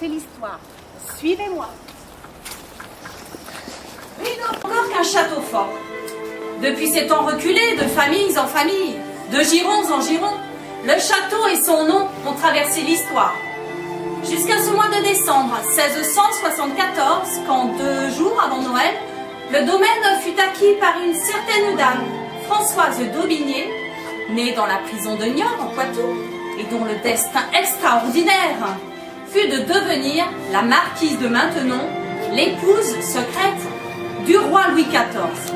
c'est l'histoire. Suivez-moi. Il n'a encore qu'un château fort. Depuis ces temps reculés, de familles en familles, de girons en girons, le château et son nom ont traversé l'histoire. Jusqu'à ce mois de décembre 1674, quand 2 jours avant Noël, le domaine fut acquis par une certaine dame, Françoise d'Aubigné, née dans la prison de Niort en Poitou, et dont le destin extraordinaire fut de devenir la marquise de Maintenon, l'épouse secrète du roi Louis XIV.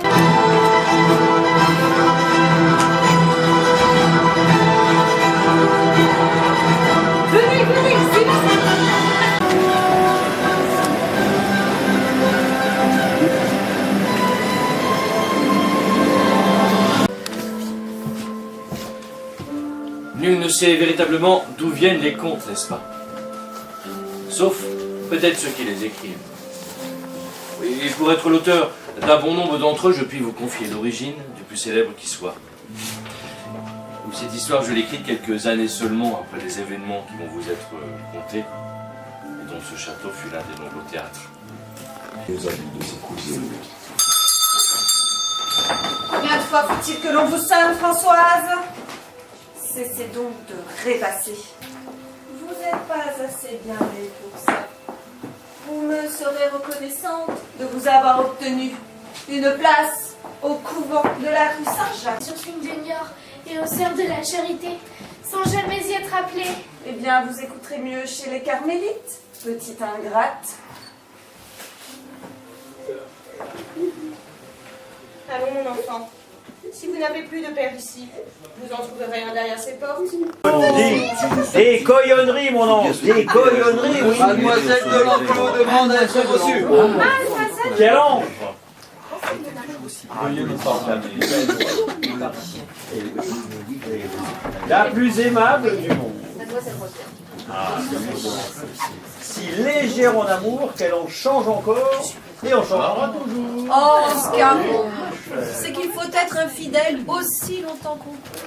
Venez, suivez-moi. Nul ne sait véritablement d'où viennent les contes, n'est-ce pas? Sauf peut-être ceux qui les écrivent. Et pour être l'auteur d'un bon nombre d'entre eux, je puis vous confier l'origine du plus célèbre qui soit. Cette histoire, je l'ai écrite quelques années seulement après les événements qui vont vous être contés, et dont ce château fut l'un des nombreux théâtres. Les amis de ses cousines. Combien de fois faut-il que l'on vous sonne, Françoise? Cessez donc de rêvasser. Vous n'êtes pas assez bien née pour ça. Vous me serez reconnaissante de vous avoir obtenu une place au couvent de la rue Saint-Jacques. Je suis une junior et au sein de la charité, sans jamais y être appelée. Eh bien, vous écouterez mieux chez les carmélites, petite ingrate. Allons, mon enfant. Si vous n'avez plus de père ici, vous en trouverez un derrière ces portes. Des coyonneries, mon ange, des coyonneries, oui. Mademoiselle de l'Enclos demande à être reçue. Quel ange! La plus aimable du monde. Si légère en amour qu'elle en change encore et en changera toujours. Oh, Scarron, c'est qu'il faut être infidèle aussi longtemps qu'on peut.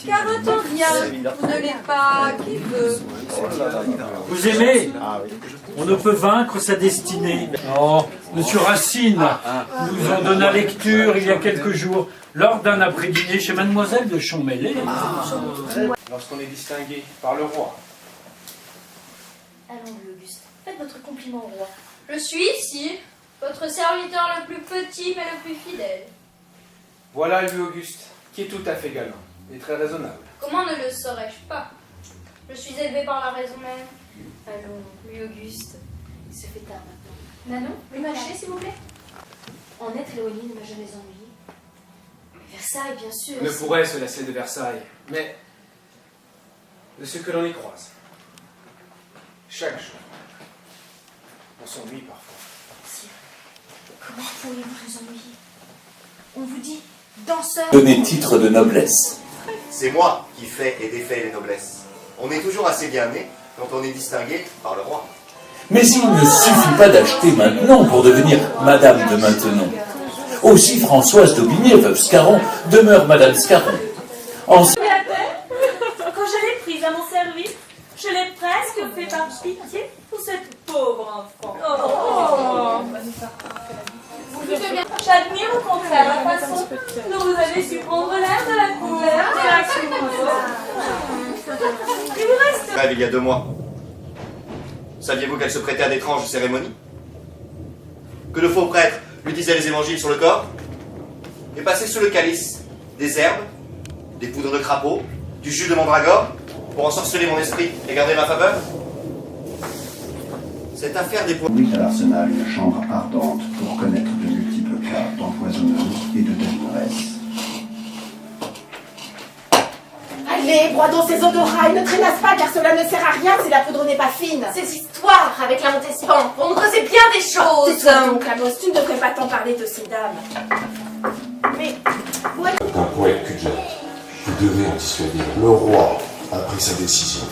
Car un temps vient, vous ne l'êtes pas, qui veut. Vous aimez? On ne peut vaincre sa destinée. Oh, Monsieur Racine nous en donna lecture il y a quelques jours, lors d'un après-dîner chez Mademoiselle de Champmêlé. Lorsqu'on est distingué par le roi. Allons, Auguste, faites votre compliment au roi. Je suis ici, votre serviteur le plus petit mais le plus fidèle. Voilà Louis Auguste, qui est tout à fait galant et très raisonnable. Comment ne le saurais-je pas? Je suis élevé par la raison même. Allons, Louis Auguste, il se fait tard maintenant. Nanon, lui marcher, s'il vous plaît. En être éloigné ne m'a jamais ennuyé. Versailles, bien sûr. On ne pourrait se lasser de Versailles, mais de ce que l'on y croise. Chaque jour, on s'ennuie parfois. Sire, comment pourriez-vous vous ennuyer? On vous dit danseur. Donner titre de noblesse. C'est moi qui fais et défais les noblesses. On est toujours assez bien né quand on est distingué par le roi. Mais il ne suffit pas d'acheter maintenant pour devenir Madame de Maintenon. Aussi Françoise d'Aubigné, veuve Scarron, demeure Madame Scarron. Quand je l'ai prise à mon service, je l'ai presque fait par pitié pour cette pauvre enfant. J'admire au contraire la façon dont vous avez su prendre l'air de la couleur de la cour. Il vous reste... Bref, il y a 2 mois. Saviez-vous qu'elle se prêtait à d'étranges cérémonies? Que le faux prêtre lui disait les évangiles sur le corps et passait sous le calice des herbes, des poudres de crapaud, du jus de mandragore pour ensorceler mon esprit et garder ma faveur? Cette affaire des poids... à l'arsenal une chambre ardente pour connaître de multiples cas d'empoisonnerie et de détresse. Allez, broie donc ces odoras et ne traînasse pas car cela ne sert à rien si la poudre n'est pas fine. Ces histoires avec la Montespan, on nous causait bien des choses. Tais-toi donc, Amos, tu ne devrais pas tant parler de ces dames. Mais, où est... Un poète cul-de-jatte. Vous devez en dissuader. Le roi a pris sa décision.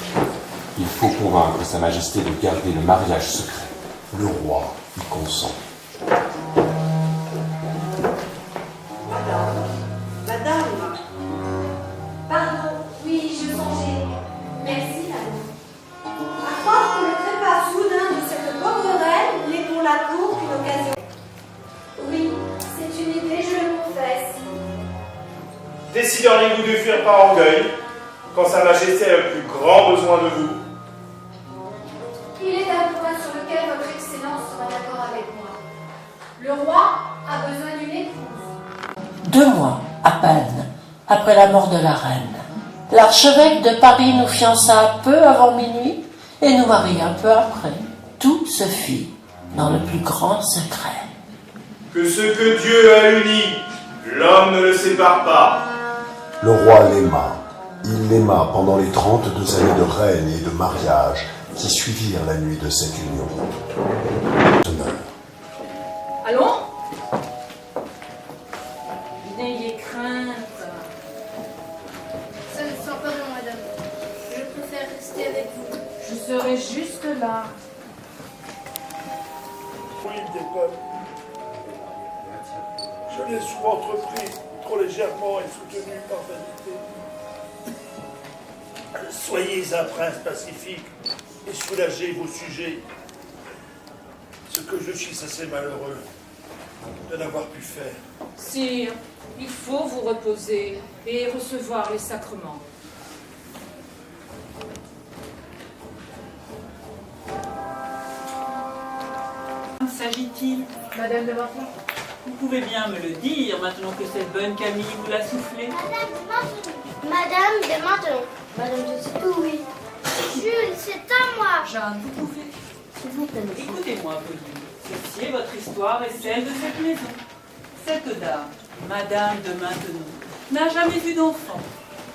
Il faut convaincre Sa Majesté de garder le mariage secret. Le roi y consent. Madame. Pardon, oui, je songeais. Merci, madame. Décideriez-vous de fuir par orgueil, quand Sa Majesté a le plus grand besoin de vous? Il est un point sur lequel votre Excellence sera d'accord avec moi. Le roi a besoin d'une épouse. 2 mois, à peine, après la mort de la reine, l'archevêque de Paris nous fiança peu avant minuit et nous maria peu après. Tout se fit dans le plus grand secret. Que ce que Dieu a uni, l'homme ne le sépare pas. Le roi l'aima. Il l'aima pendant les 32 années de règne et de mariage qui suivirent la nuit de cette union. Allons? N'ayez crainte. Ça ne sent pas bon, madame. Je préfère rester avec vous. Je serai juste là. Pauline déconne. Je l'ai souvent entrepris trop légèrement et soutenu par vanité. Soyez un prince pacifique et soulagez vos sujets. Ce que je suis assez malheureux de n'avoir pu faire. Sire, il faut vous reposer et recevoir les sacrements. S'agit-il? Madame de Maintenon. Vous pouvez bien me le dire maintenant que cette bonne Camille vous l'a soufflé. Madame de Maintenon. Madame de tout, oui. Jules, c'est à moi. Jeanne, vous pouvez. Écoutez-moi, Pauline. Ceci est votre histoire et celle de cette maison. Cette dame, Madame de Maintenon, n'a jamais eu d'enfant.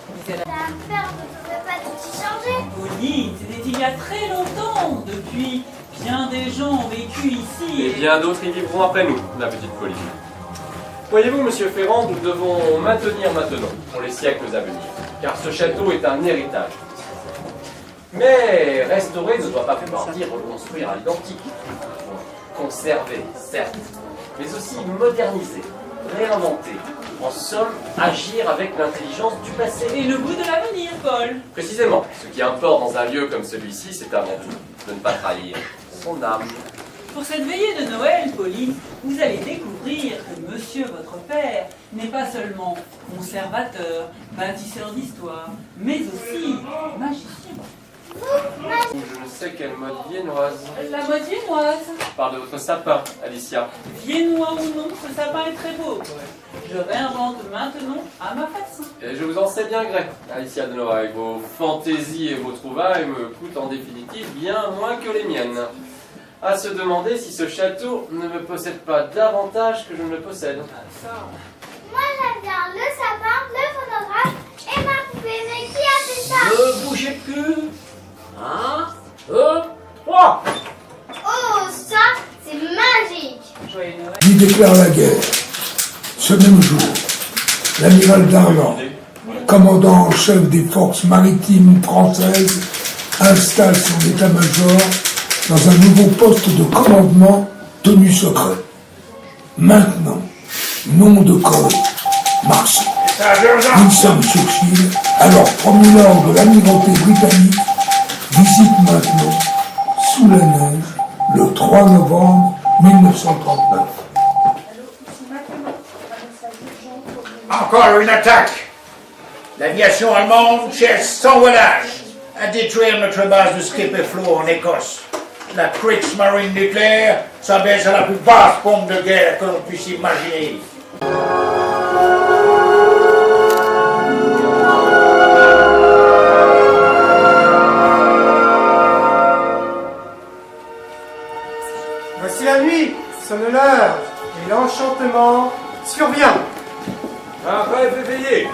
Mais elle a... La ferme ne peut pas tout y changer. Pauline, c'était il y a très longtemps. Depuis, bien des gens ont vécu ici et bien d'autres y vivront après nous, la petite Pauline. Voyez-vous, monsieur Ferrand, nous devons maintenir Maintenon pour les siècles à venir, car ce château est un héritage. Mais restaurer ne doit pas vouloir dire reconstruire à l'identique. Conserver, certes, mais aussi moderniser, réinventer. En somme, agir avec l'intelligence du passé. Et le goût de l'avenir, Paul. Précisément, ce qui importe dans un lieu comme celui-ci, c'est avant tout de ne pas trahir son âme. Pour cette veillée de Noël, Pauline, vous allez découvrir que monsieur, votre père, n'est pas seulement conservateur, bâtisseur d'histoire, mais aussi magicien. Je ne sais quelle mode viennoise. La mode viennoise. Parle de votre sapin, Alicia. Viennois ou non, ce sapin est très beau. Je réinvente maintenant à ma façon. Et je vous en sais bien gré, Alicia de Noailles. Vos fantaisies et vos trouvailles me coûtent en définitive bien moins que les miennes. À se demander si ce château ne me possède pas davantage que je ne le possède. Moi j'aime bien le sapin, le phonographe et ma poupée. Mais qui a fait ça? Ne bougez plus. 1, 2, 3. Oh, ça, c'est magique. Joyeux Noël. Il déclare la guerre. Ce même jour, l'amiral Darlan, commandant en chef des forces maritimes françaises, installe son état-major dans un nouveau poste de commandement tenu secret. Maintenant, nom de code, Marseille. Winston Churchill, alors premier lord de l'amirauté britannique, visite maintenant, sous la neige, le 3 novembre 1939. Encore une attaque. L'aviation allemande cherche sans relâche à détruire notre base de Skipperflow en Écosse. La Kriegsmarine nucléaire s'abaisse à la plus basse pompe de guerre que l'on puisse imaginer. Voici la nuit, sonne l'heure, et l'enchantement survient. Un rêve éveillé.